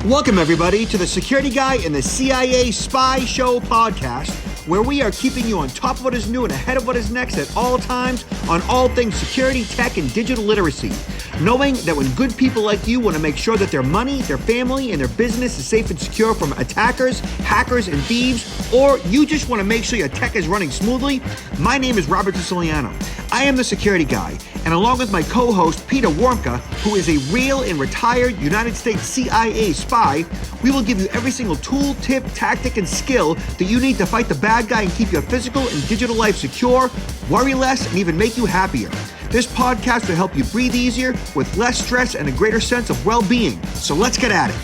Welcome, everybody, to the Security Guy and the CIA Spy Show podcast, where we are keeping you on top of what is new and ahead of what is next at all times on all things security, tech, and digital literacy. Knowing that when good people like you want to make sure that their money, their family, and their business is safe and secure from attackers, hackers, and thieves, or you just want to make sure your tech is running smoothly, my name is Robert Siciliano. I am the Security Guy, and along with my co-host, Peter Warmka, who is a real and retired United States CIA spy, we will give you every single tool, tip, tactic, and skill that you need to fight the bad guy and keep your physical and digital life secure, worry less, and even make you happier. This podcast will help you breathe easier with less stress and a greater sense of well-being. So let's get at it.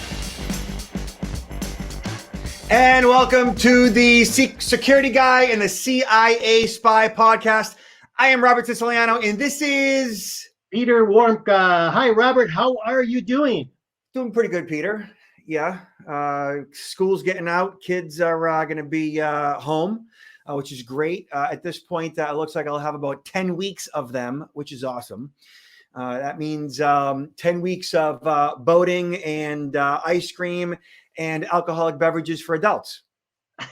And welcome to the Security Guy and the CIA Spy podcast. I am Robert Siciliano, and this is Peter Warmka. Hi, Robert. How are you doing? Doing pretty good, Peter. Yeah. School's getting out. Kids are going to be home, which is great. At this point, it looks like I'll have about 10 weeks of them, which is awesome. That means 10 weeks of boating and ice cream and alcoholic beverages for adults.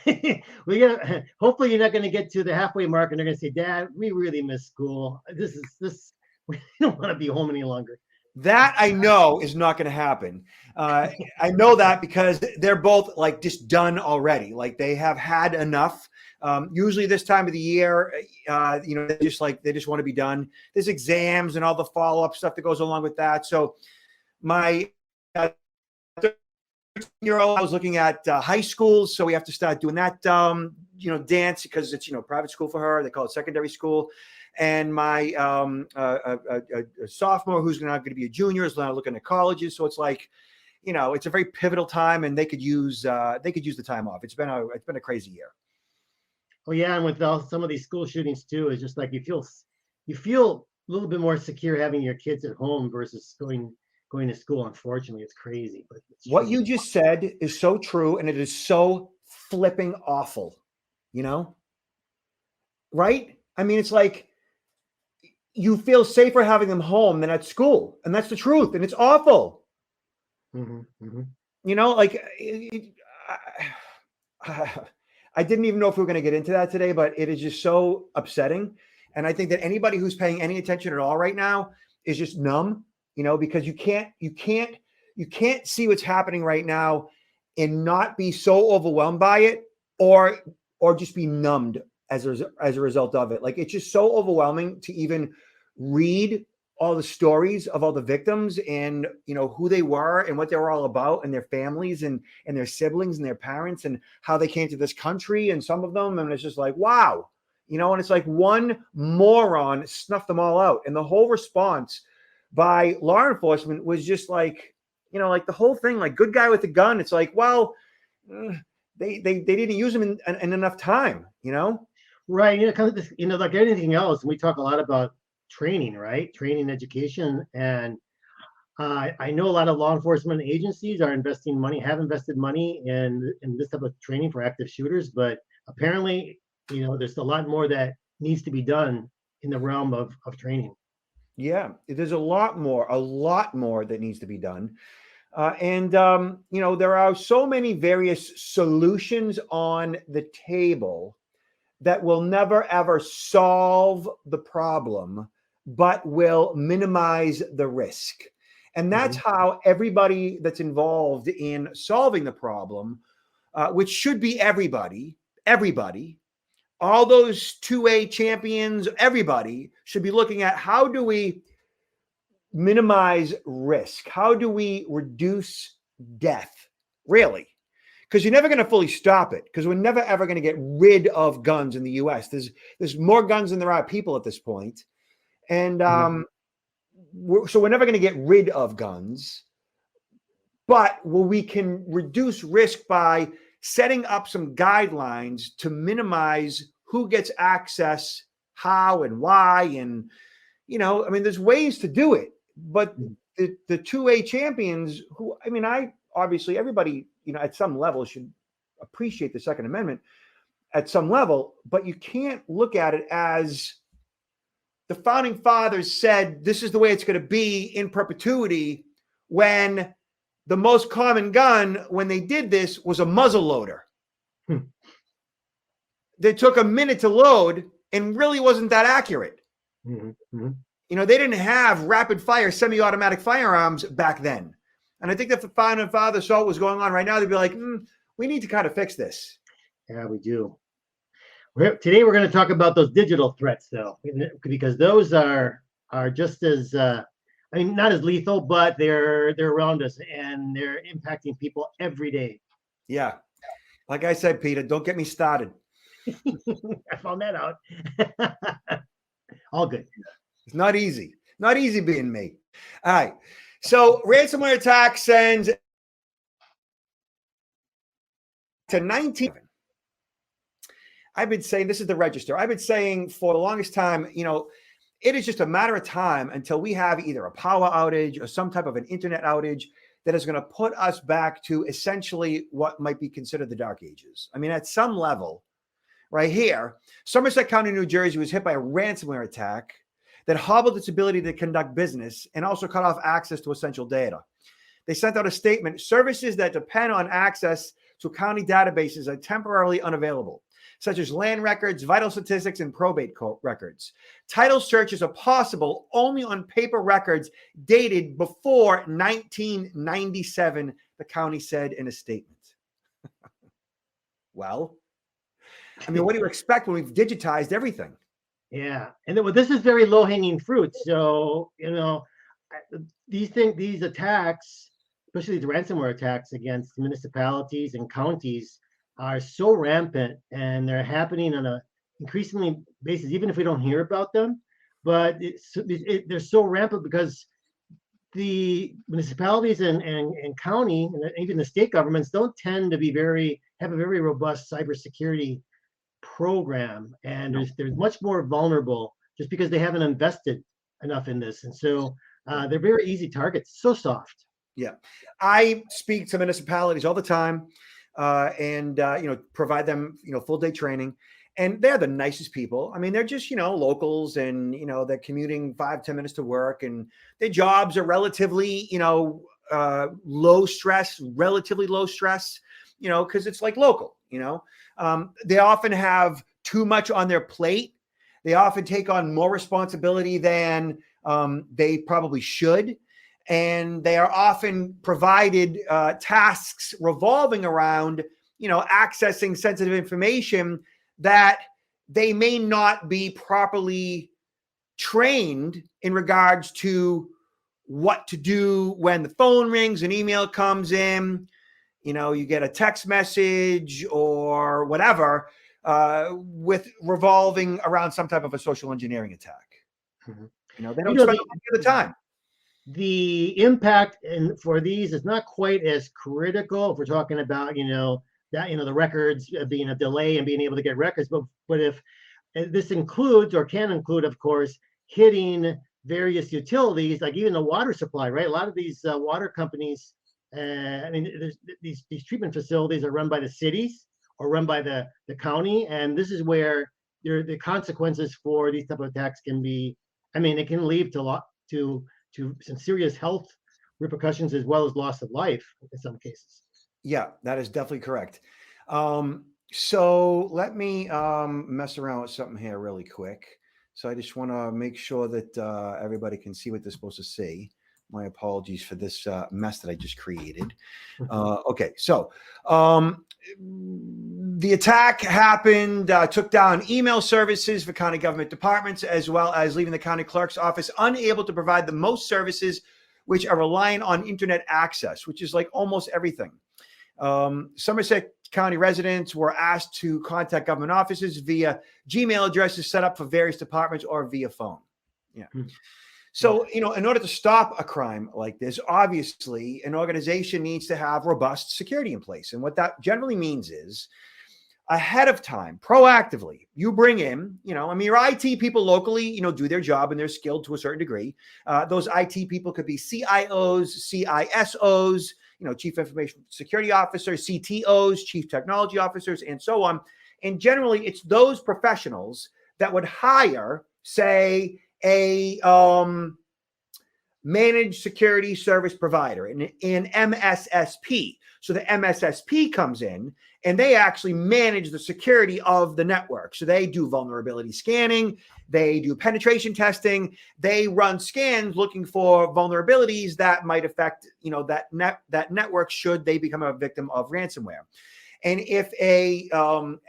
Hopefully you're not going to get to the halfway mark and they're going to say, Dad, we really miss school. We don't want to be home any longer. That I know is not going to happen. I know that because they're both like just done already. Like they have had enough. Usually this time of the year, they just want to be done. There's exams and all the follow-up stuff that goes along with that. So my 13-year-old, I was looking at high school. So we have to start doing that, dance because it's, private school for her. They call it secondary school. And my a sophomore who's now going to be a junior is now looking at colleges. So it's like, it's a very pivotal time, and they could use the time off. It's been a crazy year. Oh yeah, and with some of these school shootings too, it's just like you feel a little bit more secure having your kids at home versus going to school. Unfortunately, it's crazy. But what you just said is so true, and it is so flipping awful. Right? I mean, it's like, you feel safer having them home than at school. And that's the truth. And it's awful. Mm-hmm, mm-hmm. I didn't even know if we were going to get into that today, but it is just so upsetting. And I think that anybody who's paying any attention at all right now is just numb, because you can't see what's happening right now and not be so overwhelmed by it or just be numbed as a result of it. Like, it's just so overwhelming to even read all the stories of all the victims and, who they were and what they were all about and their families and their siblings and their parents and how they came to this country and some of them. And it's just like, wow, and it's like one moron snuffed them all out. And the whole response by law enforcement was just like, like the whole thing, like good guy with a gun. It's like, well, they didn't use them in enough time, Right. Like anything else, we talk a lot about training, right? Training, education. And I know a lot of law enforcement agencies have invested money in this type of training for active shooters. But apparently, there's a lot more that needs to be done in the realm of training. Yeah, there's a lot more that needs to be done. There are so many various solutions on the table that will never, ever solve the problem, but will minimize the risk. And that's how everybody that's involved in solving the problem, which should be everybody, all those 2A champions, everybody should be looking at how do we minimize risk? How do we reduce death? Really? Because you're never going to fully stop it, because we're never, ever going to get rid of guns in the U.S. There's more guns than there are people at this point. And so we're never going to get rid of guns. But we can reduce risk by setting up some guidelines to minimize who gets access, how and why. And, there's ways to do it. But the 2A champions who, obviously everybody, at some level should appreciate the Second Amendment at some level, but you can't look at it as the founding fathers said, this is the way it's going to be in perpetuity, when the most common gun when they did this was a muzzle loader. They took a minute to load and really wasn't that accurate. You know, they didn't have rapid fire semi-automatic firearms back then. And I think if the founding father saw what was going on right now, they'd be like, we need to kind of fix this. Yeah, we do. Today we're going to talk about those digital threats, though, because those are just as, I mean, not as lethal, but they're around us and they're impacting people every day. Yeah. Like I said, Peter, don't get me started. I found that out. All good. It's not easy. Not easy being me. All right. So ransomware attack sends to 19. I've been saying, this is the register. I've been saying for the longest time, you know, it is just a matter of time until we have either a power outage or some type of an internet outage that is going to put us back to essentially what might be considered the dark ages. I mean, at some level, right here, Somerset County, New Jersey was hit by a ransomware attack that hobbled its ability to conduct business and also cut off access to essential data. They sent out a statement: services that depend on access to county databases are temporarily unavailable, such as land records, vital statistics, and probate records. Title searches are possible only on paper records dated before 1997, the county said in a statement. Well, I mean, what do you expect when we've digitized everything? Yeah, and then, well, this is very low-hanging fruit. So, you know, these attacks, especially the ransomware attacks against municipalities and counties, are so rampant, and they're happening on a increasingly basis, even if we don't hear about them. But they're so rampant because the municipalities and county and even the state governments don't tend to have a very robust cybersecurity program, and they're much more vulnerable just because they haven't invested enough in this, and so they're very easy targets. So soft. Yeah, I speak to municipalities all the time, and you know, provide them, you know, full day training, and they're the nicest people. I mean, they're just, you know, locals, and you know, they're commuting 5-10 minutes to work, and their jobs are relatively, you know, relatively low stress, you know, because it's like local, you know. They often have too much on their plate. They often take on more responsibility than they probably should. And they are often provided tasks revolving around, you know, accessing sensitive information that they may not be properly trained in regards to what to do when the phone rings, an email comes in, you know, you get a text message or whatever, with revolving around some type of a social engineering attack. You know, they don't spend the time. The impact for these is not quite as critical if we're talking about, you know, that, you know, the records being a delay and being able to get records, but if this includes or can include, of course, hitting various utilities, like even the water supply, right? A lot of these water companies, I mean, these treatment facilities are run by the cities or run by the county, and this is where the consequences for these type of attacks can be. I mean, it can lead to some serious health repercussions as well as loss of life in some cases. Yeah, that is definitely correct. So let me mess around with something here really quick. So I just want to make sure that everybody can see what they're supposed to see. My apologies for this mess that I just created. Okay, so the attack happened, took down email services for county government departments, as well as leaving the county clerk's office unable to provide the most services which are reliant on internet access, which is like almost everything. Somerset County residents were asked to contact government offices via Gmail addresses set up for various departments or via phone. Yeah. So, you know, in order to stop a crime like this, obviously, an organization needs to have robust security in place. And what that generally means is ahead of time, proactively, you bring in, you know, I mean, your IT people locally, you know, do their job and they're skilled to a certain degree. Those IT people could be CIOs, CISOs, you know, Chief Information Security Officers, CTOs, Chief Technology Officers, and so on. And generally, it's those professionals that would hire, say, a managed security service provider, an MSSP. So the MSSP comes in and they actually manage the security of the network. So they do vulnerability scanning, they do penetration testing, they run scans looking for vulnerabilities that might affect, that network should they become a victim of ransomware. And if a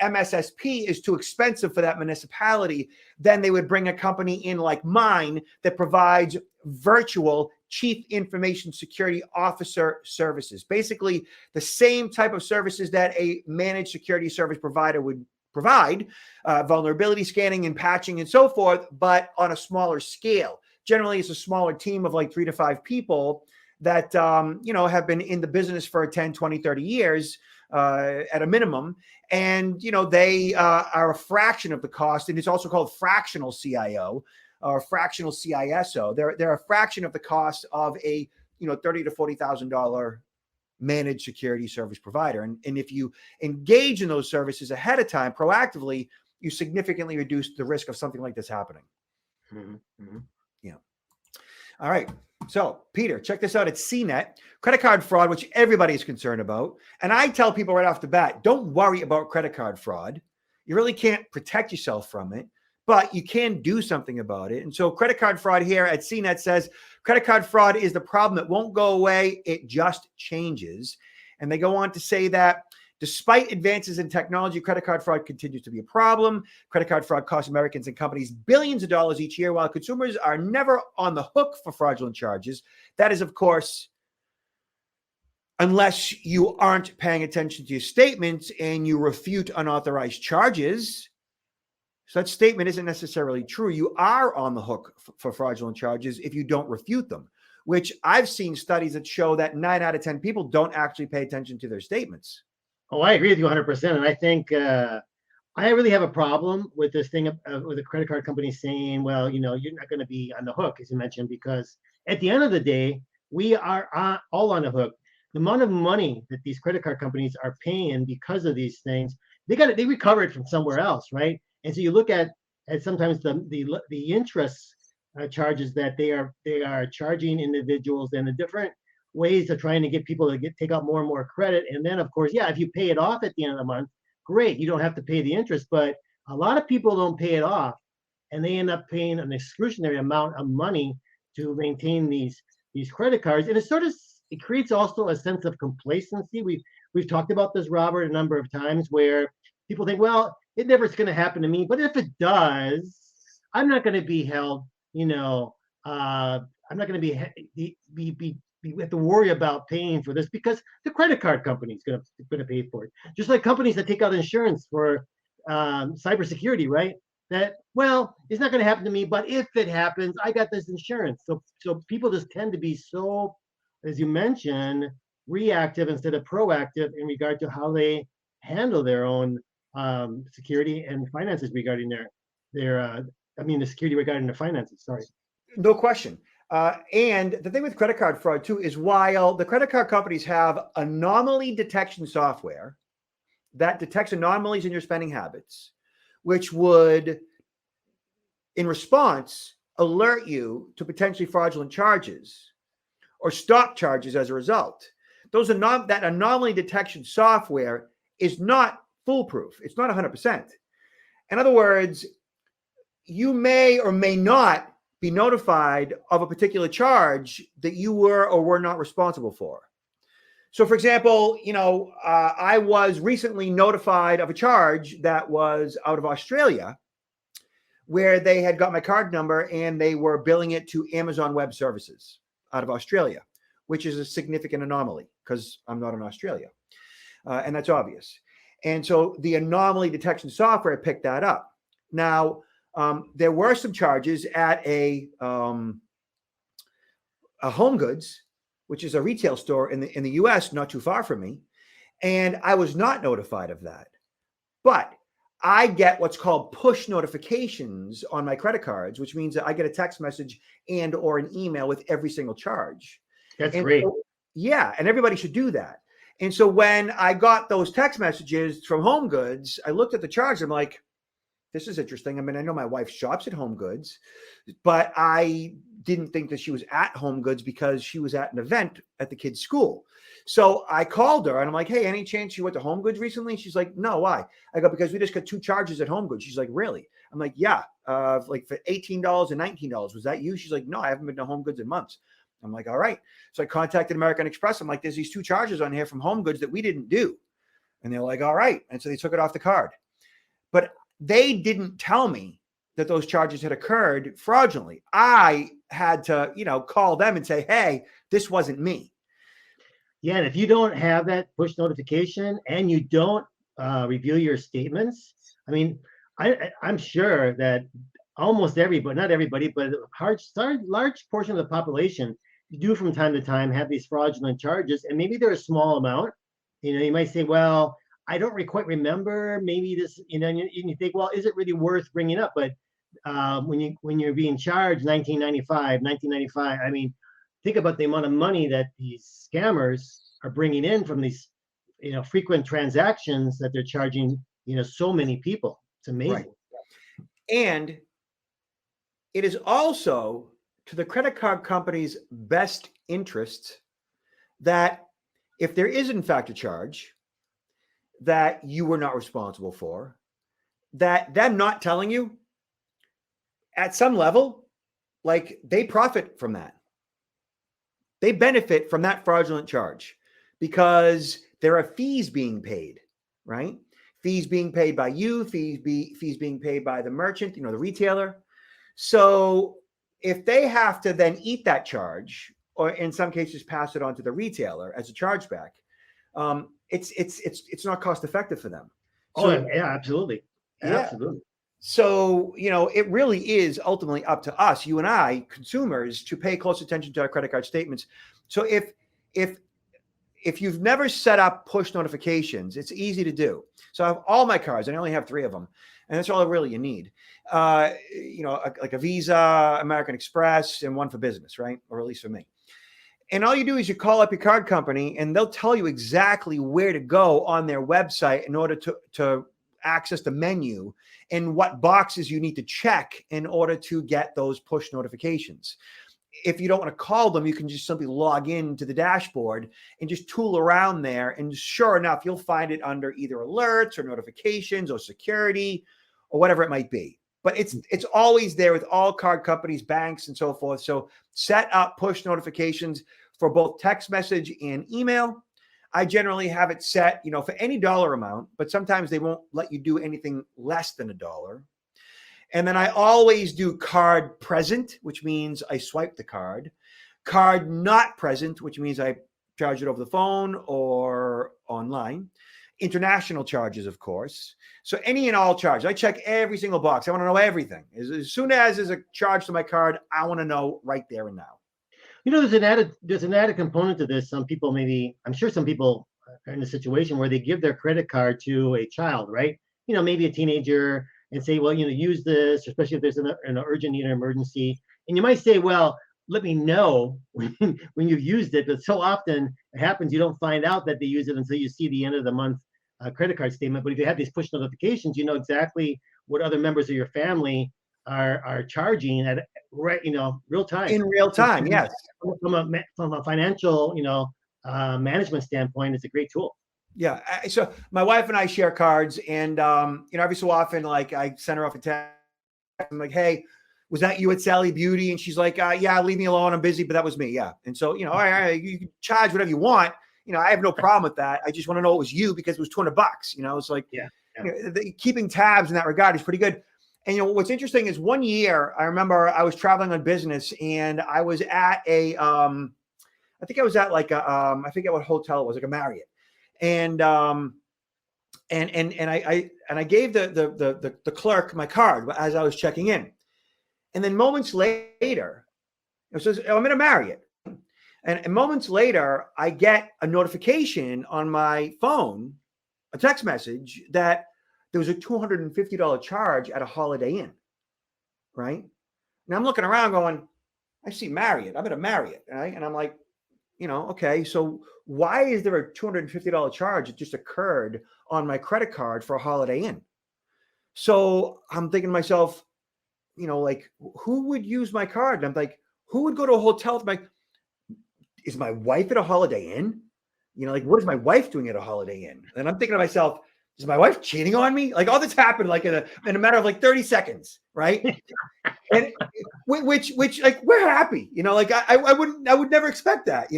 MSSP is too expensive for that municipality, then they would bring a company in like mine that provides virtual chief information security officer services. Basically, the same type of services that a managed security service provider would provide, vulnerability scanning and patching and so forth, but on a smaller scale. Generally, it's a smaller team of like 3 to 5 people that, have been in the business for 10, 20, 30 years. At a minimum, and they are a fraction of the cost, and it's also called fractional CIO or fractional CISO. They're a fraction of the cost of a $30,000 to $40,000 managed security service provider. And if you engage in those services ahead of time, proactively, you significantly reduce the risk of something like this happening. Mm-hmm. Mm-hmm. Yeah. All right. So, Peter, check this out. It's CNET, credit card fraud, which everybody is concerned about. And I tell people right off the bat, don't worry about credit card fraud. You really can't protect yourself from it, but you can do something about it. And so credit card fraud here at CNET says, credit card fraud is the problem that won't go away. It just changes. And they go on to say that despite advances in technology, credit card fraud continues to be a problem. Credit card fraud costs Americans and companies billions of dollars each year, while consumers are never on the hook for fraudulent charges. That is, of course, unless you aren't paying attention to your statements and you refute unauthorized charges. So that statement isn't necessarily true. You are on the hook for fraudulent charges if you don't refute them, which I've seen studies that show that 9 out of 10 people don't actually pay attention to their statements. Oh, I agree with you 100%. And I think I really have a problem with this thing with the credit card company saying, well, you're not going to be on the hook, as you mentioned, because at the end of the day, we are all on the hook. The amount of money that these credit card companies are paying because of these things, they recover it from somewhere else, right? And so you look at sometimes the interest charges that they are charging individuals and the different ways of trying to get people to take out more and more credit. And then, of course, if you pay it off at the end of the month, great, you don't have to pay the interest. But a lot of people don't pay it off, and they end up paying an excruciating amount of money to maintain these credit cards. And it creates also a sense of complacency. We've talked about this, Robert, a number of times, where people think, well, it never is going to happen to me. But if it does, I'm not going to be held, I'm not going to we have to worry about paying for this because the credit card company is going to pay for it. Just like companies that take out insurance for cybersecurity, right? That, well, it's not going to happen to me, but if it happens, I got this insurance. So people just tend to be so, as you mentioned, reactive instead of proactive in regard to how they handle their own security and finances regarding the security regarding their finances. Sorry. No question. And the thing with credit card fraud, too, is while the credit card companies have anomaly detection software that detects anomalies in your spending habits, which would, in response, alert you to potentially fraudulent charges or stop charges as a result. That anomaly detection software is not foolproof. It's not 100%. In other words, you may or may not be notified of a particular charge that you were or were not responsible for. So, for example, I was recently notified of a charge that was out of Australia where they had got my card number and they were billing it to Amazon Web Services out of Australia, which is a significant anomaly because I'm not in Australia. And that's obvious. And so the anomaly detection software picked that up. Now, there were some charges at a Home Goods, which is a retail store in the US, not too far from me, and I was not notified of that. But I get what's called push notifications on my credit cards, which means that I get a text message and or an email with every single charge. That's great. So, yeah, and everybody should do that. And so when I got those text messages from Home Goods, I looked at the charge. I'm like, this is interesting. I mean, I know my wife shops at Home Goods, but I didn't think that she was at Home Goods because she was at an event at the kid's school. So I called her and I'm like, hey, any chance you went to Home Goods recently? She's like, no, why? I go, because we just got 2 charges at Home Goods. She's like, really? I'm like, yeah, like for $18 and $19. Was that you? She's like, no, I haven't been to Home Goods in months. I'm like, all right. So I contacted American Express. I'm like, there's these 2 charges on here from Home Goods that we didn't do. And they're like, all right. And so they took it off the card. But they didn't tell me that those charges had occurred fraudulently. I had to, call them and say, hey, this wasn't me. Yeah, and if you don't have that push notification and you don't review your statements, I mean, I'm sure that almost everybody, not everybody, but a large portion of the population do from time to time have these fraudulent charges, and maybe they're a small amount. You might say, well, I don't quite remember, maybe this, and you think, well, is it really worth bringing up? But when you're being charged $19.95, I mean, think about the amount of money that these scammers are bringing in from these, frequent transactions that they're charging, so many people. It's amazing. Right. And it is also to the credit card company's best interest that if there is in fact a charge that you were not responsible for, that them not telling you at some level, like they profit from that. They benefit from that fraudulent charge because there are fees being paid, right? Fees being paid by you, fees being paid by the merchant, the retailer. So if they have to then eat that charge, or in some cases pass it on to the retailer as a chargeback, it's not cost effective for them. So, yeah, absolutely. Yeah. Absolutely. So, it really is ultimately up to us, you and I, consumers, to pay close attention to our credit card statements. So if you've never set up push notifications, it's easy to do. So I have all my cards, and I only have 3 of them, and that's all really you need. Like a Visa, American Express, and one for business, right? Or at least for me. And all you do is you call up your card company, and they'll tell you exactly where to go on their website in order to access the menu and what boxes you need to check in order to get those push notifications. If you don't want to call them, you can just simply log into the dashboard and just tool around there. And sure enough, you'll find it under either alerts or notifications or security or whatever it might be. But it's always there with all card companies, banks, and so forth. So set up push notifications for both text message and email. I generally have it set, for any dollar amount, but sometimes they won't let you do anything less than $1. And then I always do card present, which means I swipe the card. Card not present, which means I charge it over the phone or online. International charges, of course. So any and all charges. I check every single box. I want to know everything. As soon as there's a charge to my card, I want to know right there and now. There's an added component to this. I'm sure some people are in a situation where they give their credit card to a child, right? Maybe a teenager, and say, well, use this, especially if there's an urgent need or emergency. And you might say, well, let me know when you've used it. But so often it happens, you don't find out that they use it until you see the end of the month credit card statement. But if you have these push notifications, you know exactly what other members of your family are charging at real time. In real time, yes. From a financial, management standpoint, it's a great tool. Yeah. So my wife and I share cards, and every so often, like I send her off a text. I'm like, hey, was that you at Sally Beauty? And she's like, yeah, leave me alone. I'm busy, but that was me. Yeah. And so, all right, you can charge whatever you want. I have no problem with that. I just want to know it was you because it was $200. It's like, keeping tabs in that regard is pretty good. And what's interesting is one year I remember I was traveling on business, and I was at I think I was at like I forget what hotel it was, like a Marriott. And I gave the clerk my card as I was checking in, and then moments later, it says, I'm in a Marriott, and moments later, I get a notification on my phone, a text message that there was a $250 charge at a Holiday Inn. Right now, I'm looking around, going, I see Marriott. I'm at a Marriott, right? And I'm like, okay, so why is there a $250 charge that just occurred on my credit card for a Holiday Inn? So I'm thinking to myself, like, who would use my card? And I'm like, who would go to a hotel with is my wife at a Holiday Inn? Like, what is my wife doing at a Holiday Inn? And I'm thinking to myself, is my wife cheating on me? Like, all this happened like in a matter of like 30 seconds, right? And which like, we're happy, like I would never expect that,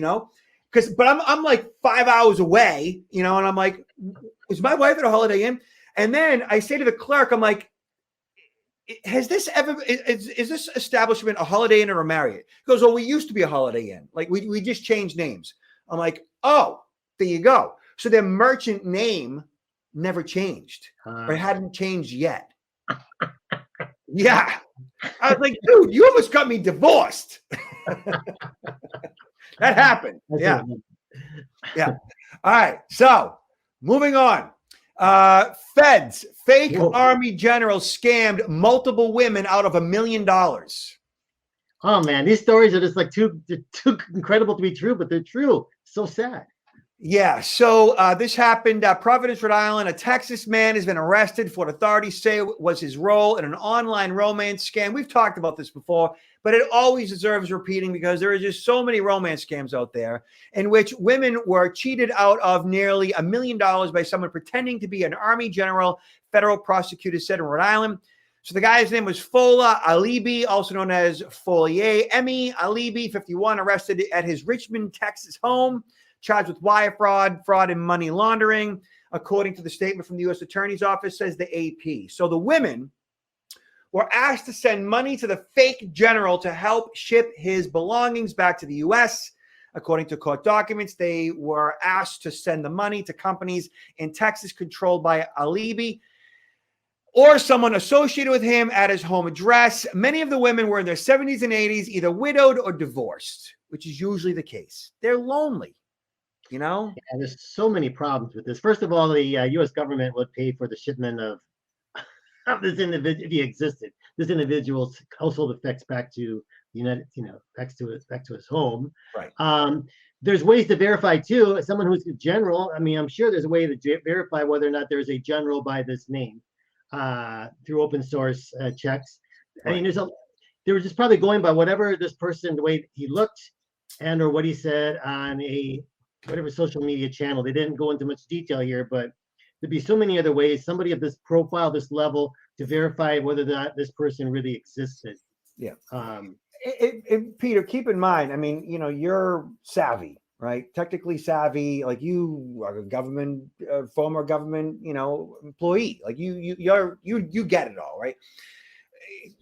but I'm like 5 hours away, and I'm like, is my wife at a Holiday Inn? And then I say to the clerk, I'm like, has this ever, is this establishment a Holiday Inn or a Marriott? He goes, well, we used to be a Holiday Inn. Like we just changed names. I'm like, oh, there you go. So their merchant name never changed or hadn't changed yet. Yeah. I was like, dude, you almost got me divorced. That happened. Yeah. Yeah. All right. So moving on. Feds, fake army general scammed multiple women out of $1 million. Oh man, these stories are just like too incredible to be true, but they're true. So sad. Yeah. So this happened at Providence, Rhode Island. A Texas man has been arrested for what authorities say was his role in an online romance scam. We've talked about this before, but it always deserves repeating because there are just so many romance scams out there in which women were cheated out of nearly $1 million by someone pretending to be an army general, federal prosecutor said in Rhode Island. So the guy's name was Fola Alibi, also known as Folier Emmy Alibi, 51, arrested at his Richmond, Texas home, charged with wire fraud, and money laundering, according to the statement from the U.S. Attorney's Office, says the AP. So the women were asked to send money to the fake general to help ship his belongings back to the U.S. According to court documents, they were asked to send the money to companies in Texas controlled by Alibi or someone associated with him at his home address. Many of the women were in their 70s and 80s, either widowed or divorced, which is usually the case. They're lonely. Yeah, there's so many problems with this. First of all, the U.S. government would pay for the shipment of this individual if he existed. This individual's household effects back to back to his home. Right. There's ways to verify too. As someone who's a general, I mean, I'm sure there's a way to verify whether or not there's a general by this name through open source checks. Right. I mean, they were just probably going by whatever this person, the way he looked, and or what he said on whatever social media channel. They didn't go into much detail here, but there'd be so many other ways, somebody of this profile, this level, to verify whether that this person really existed. Yeah. Peter, keep in mind, I mean, you're savvy, right? Technically savvy, like you are a government, former government, employee. Like you get it all, right?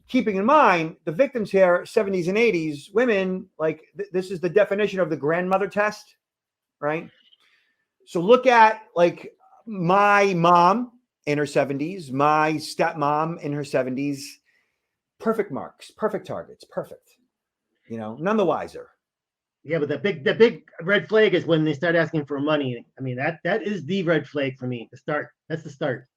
Keeping in mind, the victims here, 70s and 80s, women, like this is the definition of the grandmother test. Right. So look at like my mom in her 70s, my stepmom in her 70s, perfect marks, perfect targets, perfect, none the wiser. Yeah, but the big red flag is when they start asking for money. I mean, that is the red flag for me to start. That's the start.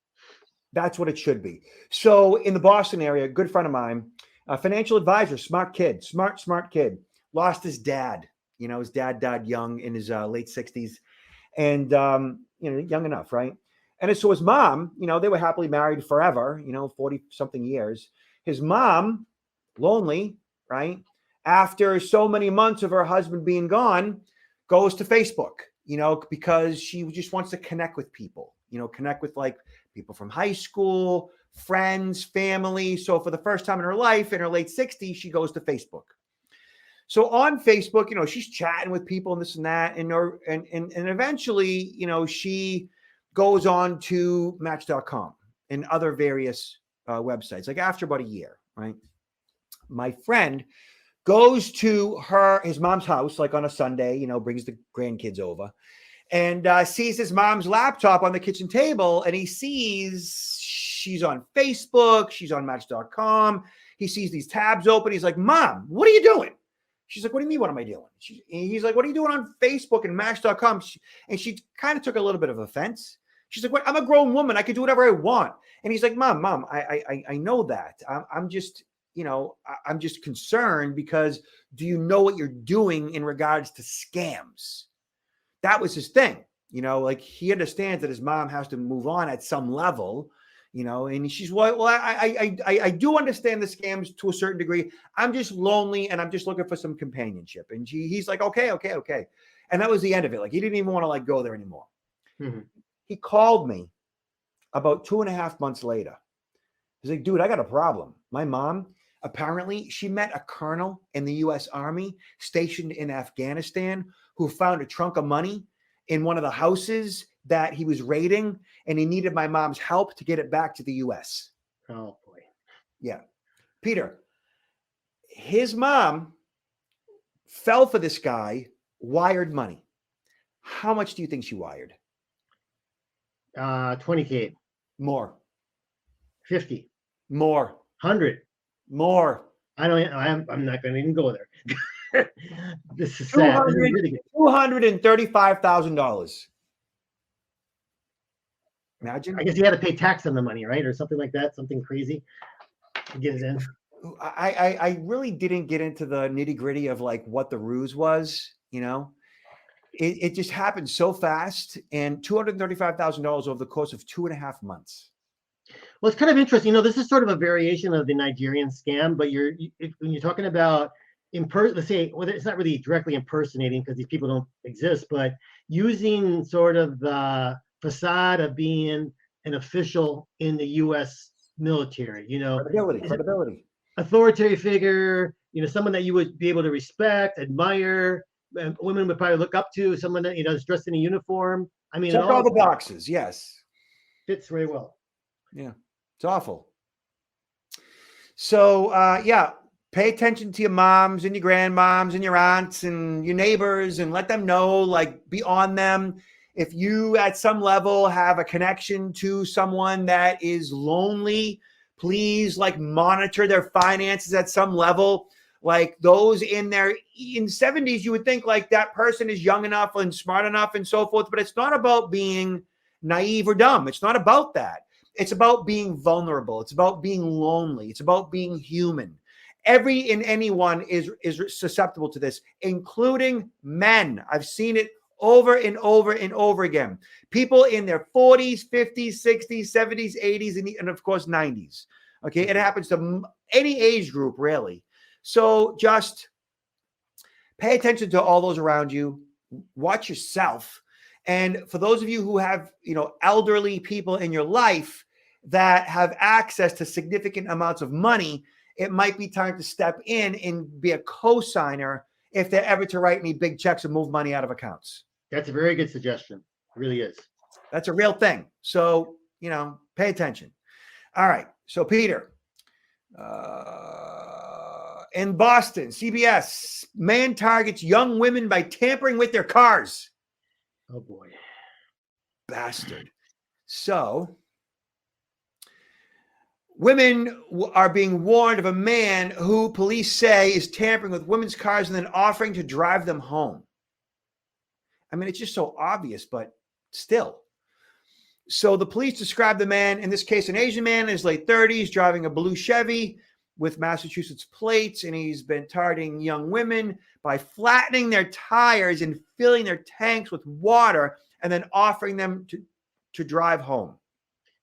That's what it should be. So in the Boston area, a good friend of mine, a financial advisor, smart kid, lost his dad. His dad died young in his late 60s and, young enough, right? And so his mom, they were happily married forever, 40 something years. His mom, lonely, right? After so many months of her husband being gone, goes to Facebook, because she just wants to connect with people, connect with like people from high school, friends, family. So for the first time in her life, in her late 60s, she goes to Facebook. So on Facebook, she's chatting with people and this and that. And eventually, she goes on to Match.com and other various websites, like after about a year, right? My friend goes to his mom's house, like on a Sunday, brings the grandkids over and sees his mom's laptop on the kitchen table. And he sees she's on Facebook, she's on Match.com. He sees these tabs open. He's like, Mom, what are you doing? She's like, what do you mean, what am I doing? He's like, what are you doing on Facebook and Match.com? And she kind of took a little bit of offense. She's like, what? I'm a grown woman. I can do whatever I want. And he's like, Mom, I know that. I'm just concerned because do you know what you're doing in regards to scams? That was his thing. Like he understands that his mom has to move on at some level, And she's, well, I do understand the scams to a certain degree. I'm just lonely and I'm just looking for some companionship. And he's like, okay. And that was the end of it. Like, he didn't even want to like go there anymore. Mm-hmm. He called me about 2.5 months later. He's like, dude, I got a problem. My mom, apparently she met a colonel in the US Army stationed in Afghanistan who found a trunk of money in one of the houses that he was raiding, and he needed my mom's help to get it back to the US. Oh boy. Yeah. Peter, his mom fell for this guy, wired money. How much do you think she wired? 20K. More. 50. More. 100. More. I'm not going to even go there. This is sad. This is really $235,000. Imagine. I guess you had to pay tax on the money, right? Or something like that. Something crazy to get it in. I really didn't get into the nitty gritty of like what the ruse was, It just happened so fast, and $235,000 over the course of 2.5 months. Well, it's kind of interesting. This is sort of a variation of the Nigerian scam, but when you're talking about let's say, well, it's not really directly impersonating because these people don't exist, but using sort of the facade of being an official in the U.S. military, credibility, authoritative figure, someone that you would be able to respect, admire. Women would probably look up to, someone that is dressed in a uniform. I mean, check all the boxes. Yes, fits very well. Yeah, it's awful. So pay attention to your moms and your grandmoms and your aunts and your neighbors, and let them know, like, be on them. If you at some level have a connection to someone that is lonely, please like monitor their finances at some level. Like those in 70s, you would think like that person is young enough and smart enough and so forth, but it's not about being naive or dumb. It's not about that. It's about being vulnerable. It's about being lonely. It's about being human. Anyone is susceptible to this, including men. I've seen it over and over and over again. People in their 40s, 50s, 60s, 70s, 80s, and of course 90s. Okay, it happens to any age group, really. So just pay attention to all those around you. Watch yourself. And for those of you who have, elderly people in your life that have access to significant amounts of money, it might be time to step in and be a co-signer if they're ever to write any big checks or move money out of accounts. That's a very good suggestion. It really is. That's a real thing. So, pay attention. All right. So, Peter, in Boston, CBS, man targets young women by tampering with their cars. Oh, boy. Bastard. So, women are being warned of a man who police say is tampering with women's cars and then offering to drive them home. I mean, it's just so obvious, but still. So the police describe the man, in this case, an Asian man in his late 30s, driving a blue Chevy with Massachusetts plates, and he's been targeting young women by flattening their tires and filling their tanks with water and then offering them to drive home.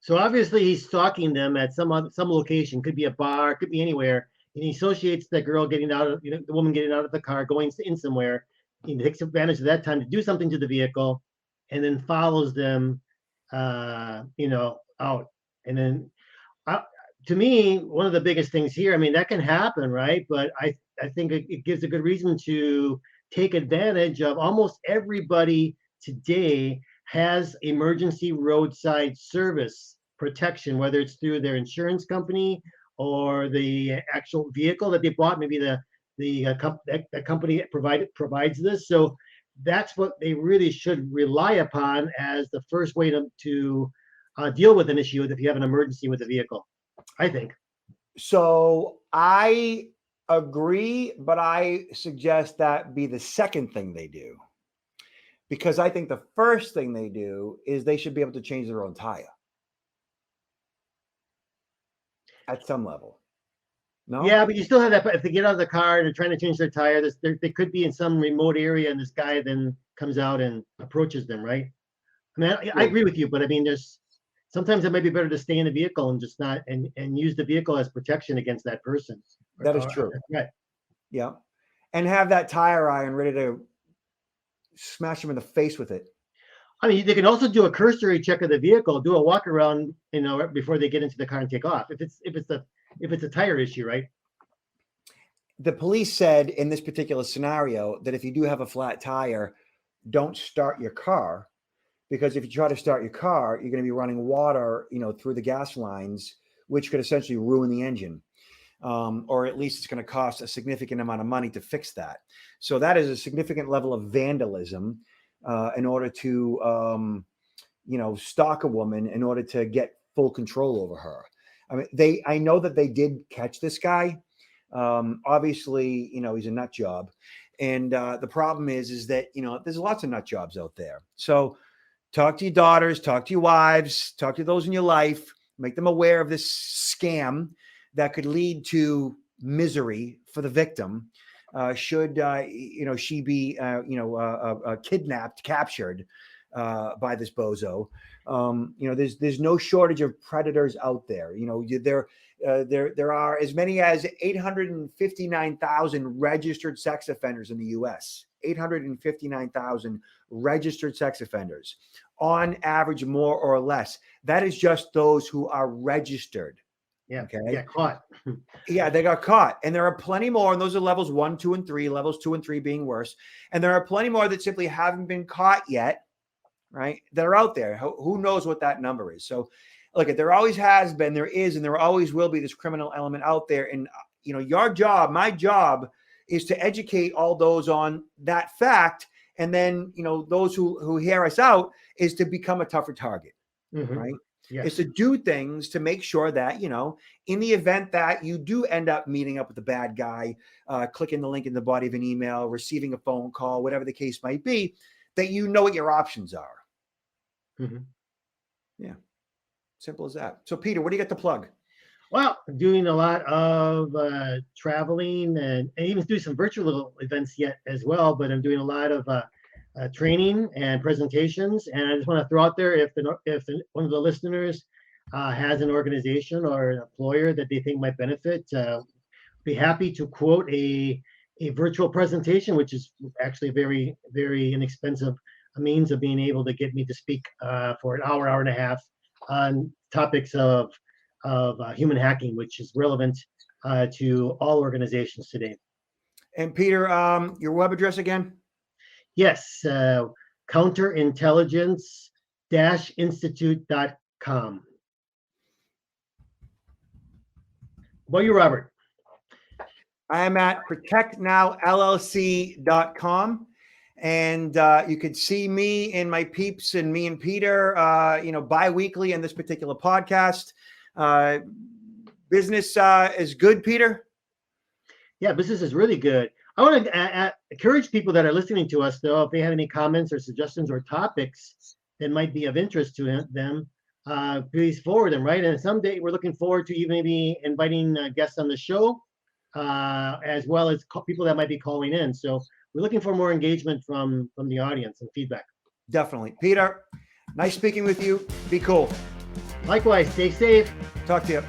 So obviously he's stalking them at some location, could be a bar, could be anywhere, and he associates the girl getting out of, the woman getting out of the car, going in somewhere. He takes advantage of that time to do something to the vehicle, and then follows them, out. And then, to me, one of the biggest things here, I mean, that can happen, right? But I think it gives a good reason to take advantage of. Almost everybody today has emergency roadside service protection, whether it's through their insurance company or the actual vehicle that they bought. Maybe that company provides this. So that's what they really should rely upon as the first way to deal with an issue if you have an emergency with a vehicle, I think. So I agree, but I suggest that be the second thing they do. Because I think the first thing they do is they should be able to change their own tire at some level. No? Yeah, but you still have that. If they get out of the car and they're trying to change their tire, they could be in some remote area, and this guy then comes out and approaches them, right? I mean, I agree with you, but I mean, sometimes it might be better to stay in the vehicle and just not and use the vehicle as protection against that person. That is true. Yeah. And have that tire iron ready to smash him in the face with it. I mean, they can also do a cursory check of the vehicle, do a walk around, before they get into the car and take off. If it's a tire issue, right? The police said in this particular scenario that if you do have a flat tire, don't start your car, because if you try to start your car, you're going to be running water, through the gas lines, which could essentially ruin the engine. Or at least it's going to cost a significant amount of money to fix that. So that is a significant level of vandalism in order to, stalk a woman in order to get full control over her. I mean, I know that they did catch this guy. Obviously, he's a nut job. And the problem is that, there's lots of nut jobs out there. So talk to your daughters, talk to your wives, talk to those in your life, make them aware of this scam that could lead to misery for the victim. Should she be kidnapped, captured by this bozo? There's no shortage of predators out there. There are as many as 859,000 registered sex offenders in the U.S. 859,000 registered sex offenders, on average, more or less. That is just those who are registered. Yeah. Okay. Get caught. Yeah, they got caught. And there are plenty more. And those are levels 1, 2, and 3, levels 2 and 3 being worse. And there are plenty more that simply haven't been caught yet, right? That are out there. Who knows what that number is? So look, there always has been, there is, and there always will be this criminal element out there. And, your job, my job, is to educate all those on that fact. And then, those who hear us out is to become a tougher target, right? Yes. Is to do things to make sure that, in the event that you do end up meeting up with the bad guy, clicking the link in the body of an email, receiving a phone call, whatever the case might be, that you know what your options are. Yeah. Simple as that. So, Peter, what do you got to plug? Well, I'm doing a lot of traveling and even do some virtual events yet as well, but I'm doing a lot of training and presentations. And I just want to throw out there, if one of the listeners has an organization or an employer that they think might benefit, be happy to quote a virtual presentation, which is actually a very, very inexpensive means of being able to get me to speak for an hour and a half on topics of human hacking, which is relevant to all organizations today. And Peter, your web address again? Yes, counterintelligence-institute.com. What about you, Robert? I am at protectnowllc.com. And you could see me and my peeps and me and Peter, bi-weekly in this particular podcast. Business is good, Peter? Yeah, business is really good. I want to encourage people that are listening to us, though, if they have any comments or suggestions or topics that might be of interest to them, please forward them, right? And someday we're looking forward to even maybe inviting guests on the show, as well as people that might be calling in. So we're looking for more engagement from the audience and feedback. Definitely. Peter, nice speaking with you. Be cool. Likewise, stay safe. Talk to you.